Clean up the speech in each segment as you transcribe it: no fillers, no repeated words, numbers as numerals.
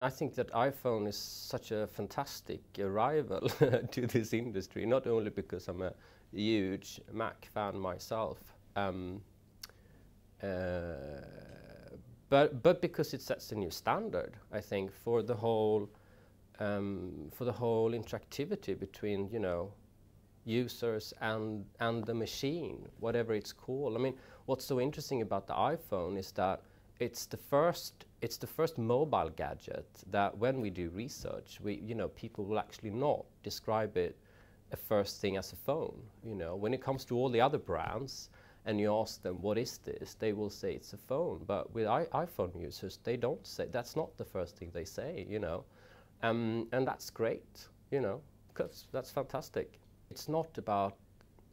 I think that iPhone is such a fantastic arrival to this industry, not only because I'm a huge Mac fan myself, but because it sets a new standard, I think, for the whole interactivity between, you know, users and the machine, whatever it's called. I mean, what's so interesting about the iPhone is that it's the first mobile gadget that when we do research, people will actually not describe it a first thing as a phone. You know, when it comes to all the other brands and you ask them, what is this? They will say it's a phone. But with iPhone users, they don't say, that's not the first thing they say, you know. And that's great, you know, because that's fantastic. It's not about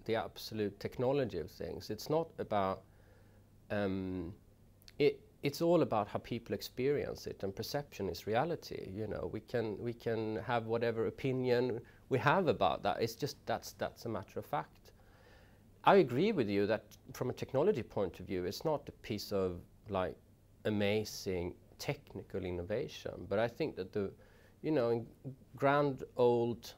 the absolute technology of things. It's not about, it's all about how people experience it, and perception is reality. You know, we can have whatever opinion we have about that. It's just that's a matter of fact. I agree with you that from a technology point of view, it's not a piece of like amazing technical innovation, but I think that the, you know, in grand old,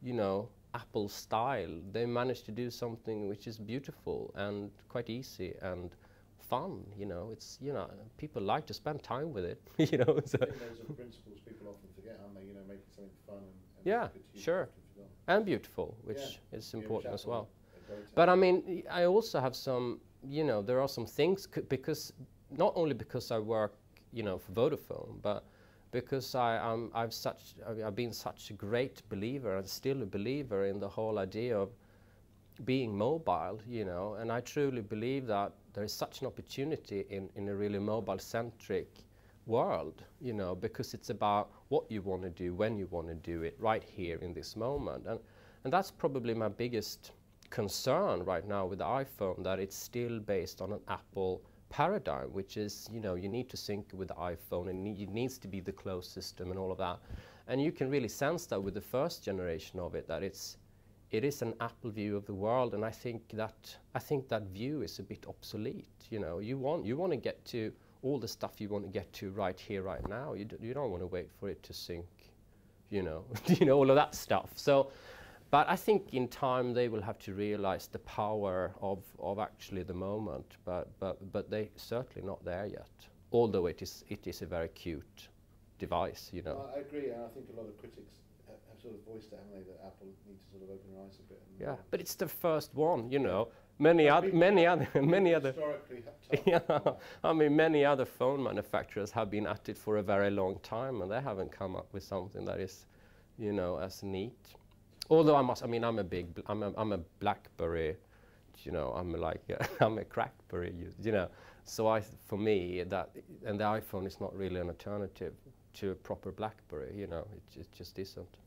you know, Apple style, they managed to do something which is beautiful and quite easy and fun. You know, it's, you know, people like to spend time with it. You know, so. I think those are principles people often forget, aren't they? You know, making something fun and yeah, sure, and beautiful, which is important as well. But I mean, I also have some, you know, there are some things because not only because I work, you know, for Vodafone, but because I've been such a great believer and still a believer in the whole idea of being mobile, you know, and I truly believe that there is such an opportunity in a really mobile-centric world, you know, because it's about what you want to do, when you want to do it, right here in this moment. And that's probably my biggest concern right now with the iPhone, that it's still based on an Apple paradigm, which is, you know, you need to sync with the iPhone and it needs to be the closed system and all of that. And you can really sense that with the first generation of it, that it is an Apple view of the world, and I think that view is a bit obsolete. You know, you want to get to all the stuff you want to get to right here, right now. You don't want to wait for it to sync, you know, you know, all of that stuff. So. But I think in time they will have to realize the power of actually the moment, but they're certainly not there yet. Although it is a very cute device, you know. Well, I agree, and I think a lot of critics have sort of voiced that, haven't they, that Apple need to sort of open their eyes a bit. And, yeah, but it's the first one, you know. Many other. Historically, yeah, I mean, many other phone manufacturers have been at it for a very long time, and they haven't come up with something that is, you know, as neat. Although I'm a BlackBerry, you know, I'm a Crackberry user, you know. So for me, and the iPhone is not really an alternative to a proper BlackBerry, you know, it just isn't.